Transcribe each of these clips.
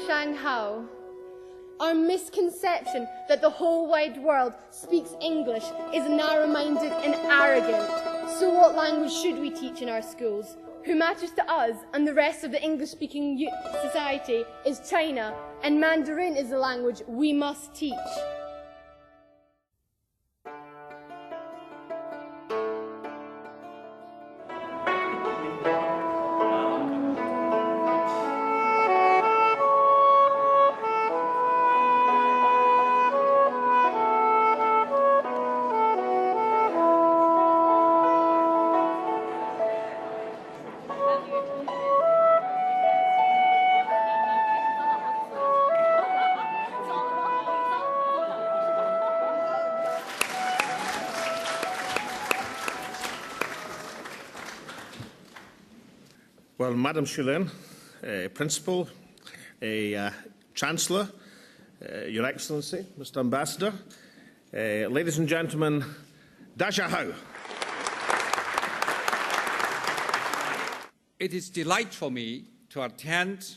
Shanghai. Our misconception that the whole wide world speaks English is narrow-minded and arrogant. So what language should we teach in our schools? Who matters to us and the rest of the English-speaking society is China, and Mandarin is the language we must teach. Well, Madam Shulin, Principal, Chancellor, Your Excellency, Mr Ambassador, ladies and gentlemen, Dashahau. It is a delight for me to attend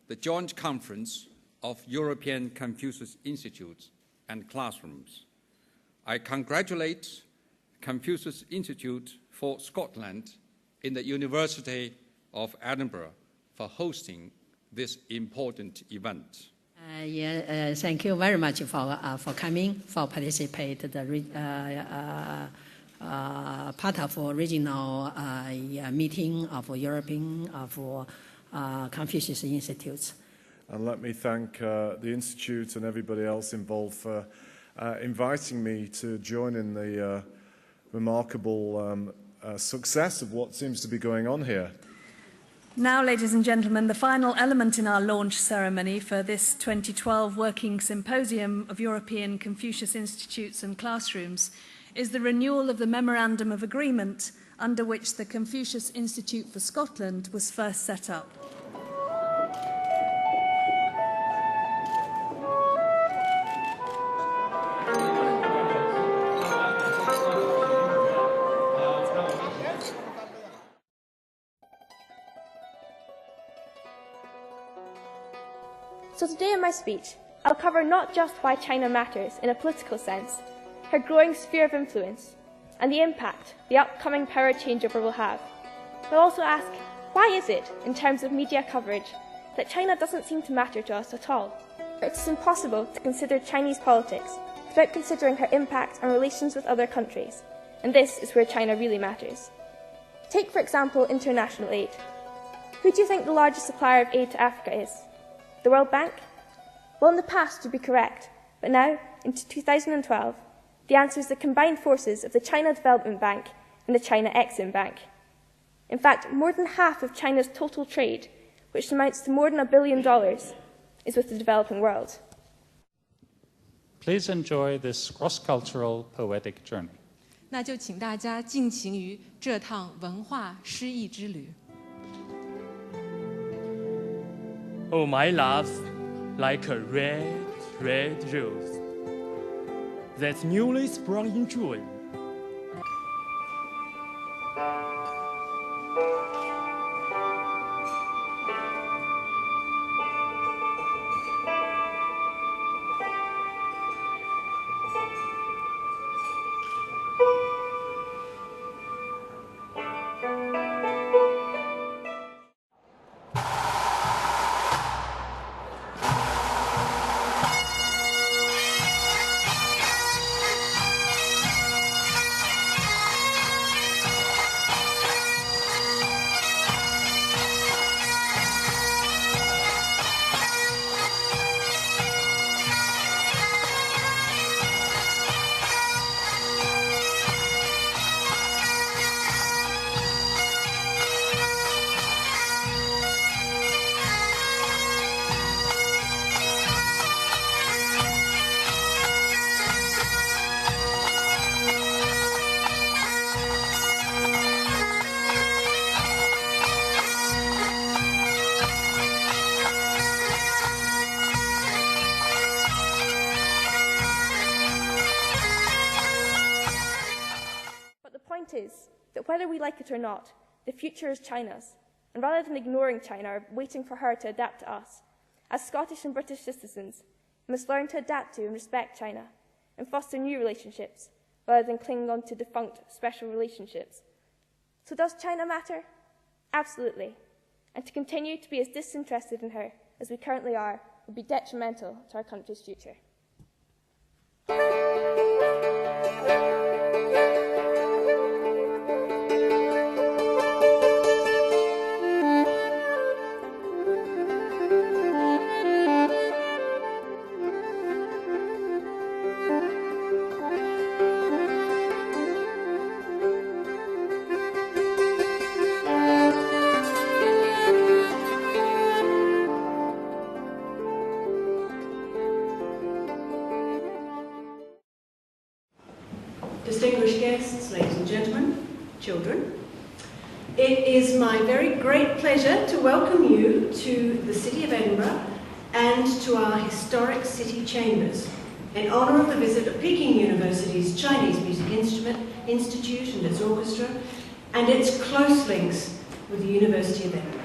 the joint conference of European Confucius Institutes and Classrooms. I congratulate Confucius Institute for Scotland in the University of Edinburgh for hosting this important event. Thank you very much for coming, for participate the part of regional meeting of European Confucius Institutes. And let me thank the Institute and everybody else involved for inviting me to join in the remarkable success of what seems to be going on here. Now, ladies and gentlemen, the final element in our launch ceremony for this 2012 Working Symposium of European Confucius Institutes and Classrooms is the renewal of the Memorandum of Agreement under which the Confucius Institute for Scotland was first set up. So today in my speech, I'll cover not just why China matters in a political sense, her growing sphere of influence, and the impact the upcoming power changeover will have, but also ask, why is it, in terms of media coverage, that China doesn't seem to matter to us at all? It's impossible to consider Chinese politics without considering her impact on relations with other countries, and this is where China really matters. Take, for example, international aid. Who do you think the largest supplier of aid to Africa is? The World Bank? Well, in the past you'd be correct, but now, in 2012, the answer is the combined forces of the China Development Bank and the China Exim Bank. In fact, more than half of China's total trade, which amounts to more than $1 billion, is with the developing world. Please enjoy this cross-cultural poetic journey. 那就请大家尽情于这趟文化诗意之旅。 Oh, my love, like a red, red rose that's newly sprung in June. Is that whether we like it or not, the future is China's, and rather than ignoring China or waiting for her to adapt to us, As Scottish and British citizens, we must learn to adapt to and respect China and foster new relationships rather than clinging on to defunct special relationships. So does China matter? Absolutely. And to continue to be as disinterested in her as we currently are would be detrimental to our country's future. Distinguished guests, ladies and gentlemen, children, it is my very great pleasure to welcome you to the City of Edinburgh and to our historic city chambers in honour of the visit of Peking University's Chinese Music Institute and its orchestra and its close links with the University of Edinburgh.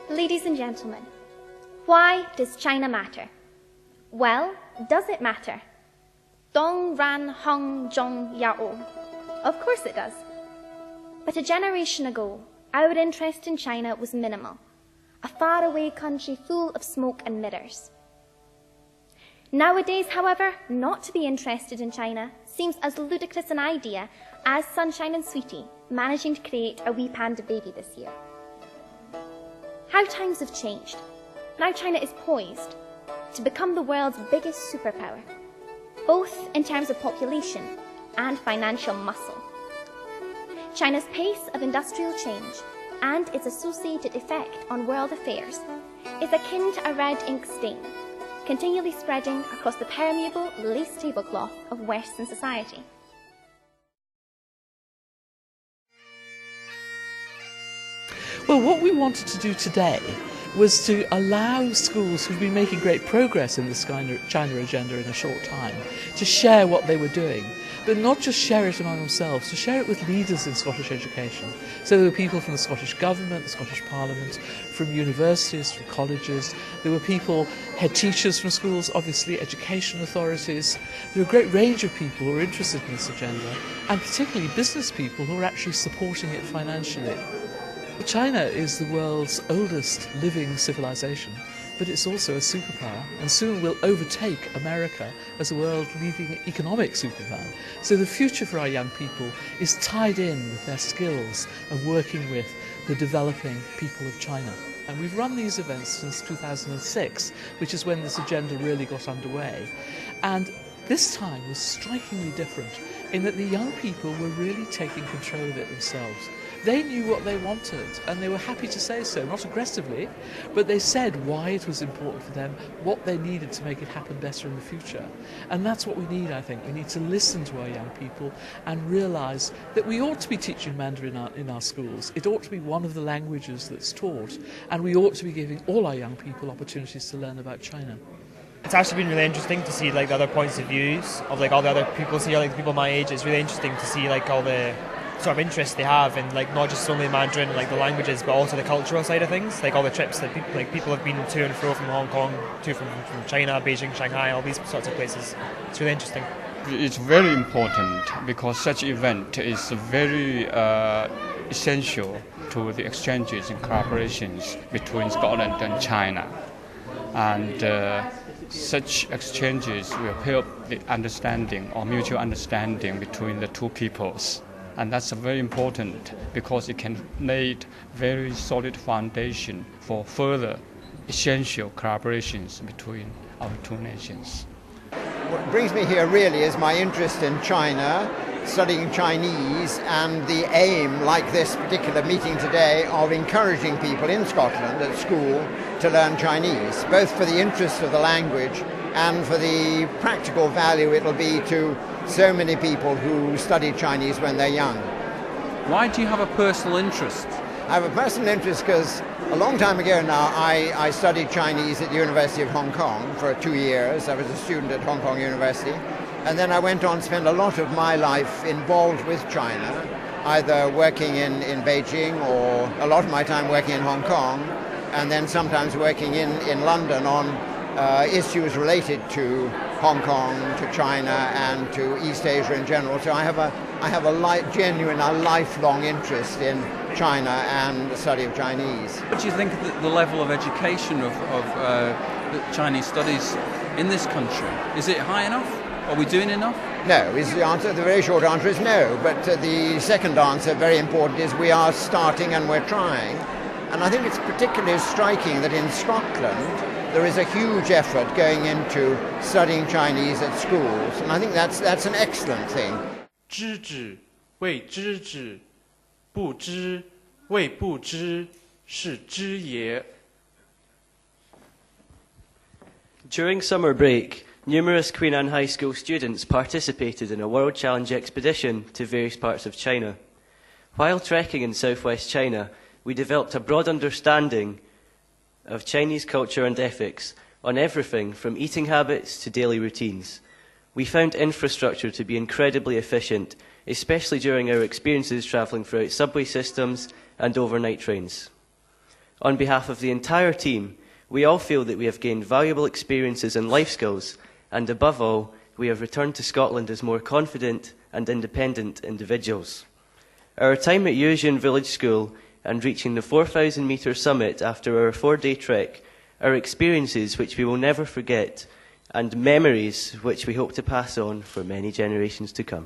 Ladies and gentlemen, why does China matter? Well, does it matter? Dong ran hong zhong yao. Of course it does. But a generation ago, our interest in China was minimal, a faraway country full of smoke and mirrors. Nowadays, however, not to be interested in China seems as ludicrous an idea as Sunshine and Sweetie managing to create a wee panda baby this year. How times have changed. Now China is poised to become the world's biggest superpower, both in terms of population and financial muscle. China's pace of industrial change and its associated effect on world affairs is akin to a red ink stain, continually spreading across the permeable lace tablecloth of Western society. Well, what we wanted to do today was to allow schools who've been making great progress in this China agenda in a short time to share what they were doing, but not just share it among themselves, to share it with leaders in Scottish education. So there were people from the Scottish Government, the Scottish Parliament, from universities, from colleges. There were people, head teachers from schools, obviously, education authorities. There were a great range of people who were interested in this agenda, and particularly business people who were actually supporting it financially. China is the world's oldest living civilization, but it's also a superpower, and soon will overtake America as the world's leading economic superpower. So the future for our young people is tied in with their skills of working with the developing people of China. And we've run these events since 2006, which is when this agenda really got underway. And this time was strikingly different in that the young people were really taking control of it themselves. They knew what they wanted, and they were happy to say so, not aggressively, but they said why it was important for them, what they needed to make it happen better in the future. And that's what we need, I think. We need to listen to our young people and realise that we ought to be teaching Mandarin in our schools. It ought to be one of the languages that's taught, and we ought to be giving all our young people opportunities to learn about China. It's actually been really interesting to see like the other points of views of like all the other people here, like the people my age. It's really interesting to see like all the sort of interests they have in like not just only Mandarin, like the languages, but also the cultural side of things. Like all the trips that people have been to and fro from Hong Kong, to from China, Beijing, Shanghai, all these sorts of places. It's really interesting. It's very important because such event is very essential to the exchanges and collaborations between Scotland and China. And such exchanges will help the understanding or mutual understanding between the two peoples. And that's very important because it can lay very solid foundation for further essential collaborations between our two nations. What brings me here really is my interest in China, studying Chinese, and the aim, like this particular meeting today, of encouraging people in Scotland at school to learn Chinese, both for the interest of the language and for the practical value it'll be to so many people who study Chinese when they're young. Why do you have a personal interest? I have a personal interest because a long time ago now I studied Chinese at the University of Hong Kong for 2 years. I was a student at Hong Kong University. And then I went on to spend a lot of my life involved with China, either working in Beijing or a lot of my time working in Hong Kong, and then sometimes working in London on issues related to Hong Kong, to China, and to East Asia in general. So I have a genuine, lifelong interest in China and the study of Chinese. What do you think of the level of education of Chinese studies in this country? Is it high enough? Are we doing enough? No, is the answer. The very short answer is no. But the second answer, very important, is we are starting and we're trying. And I think it's particularly striking that in Scotland there is a huge effort going into studying Chinese at schools, and I think that's an excellent thing. 知止谓知止，不知谓不知，是知也。 During summer break, numerous Queen Anne High School students participated in a World Challenge expedition to various parts of China. While trekking in southwest China, we developed a broad understanding of Chinese culture and ethics on everything from eating habits to daily routines. We found infrastructure to be incredibly efficient, especially during our experiences travelling throughout subway systems and overnight trains. On behalf of the entire team, we all feel that we have gained valuable experiences and life skills, and above all, we have returned to Scotland as more confident and independent individuals. Our time at Yuezhian Village School and reaching the 4,000-metre summit after our 4-day trek are experiences which we will never forget and memories which we hope to pass on for many generations to come.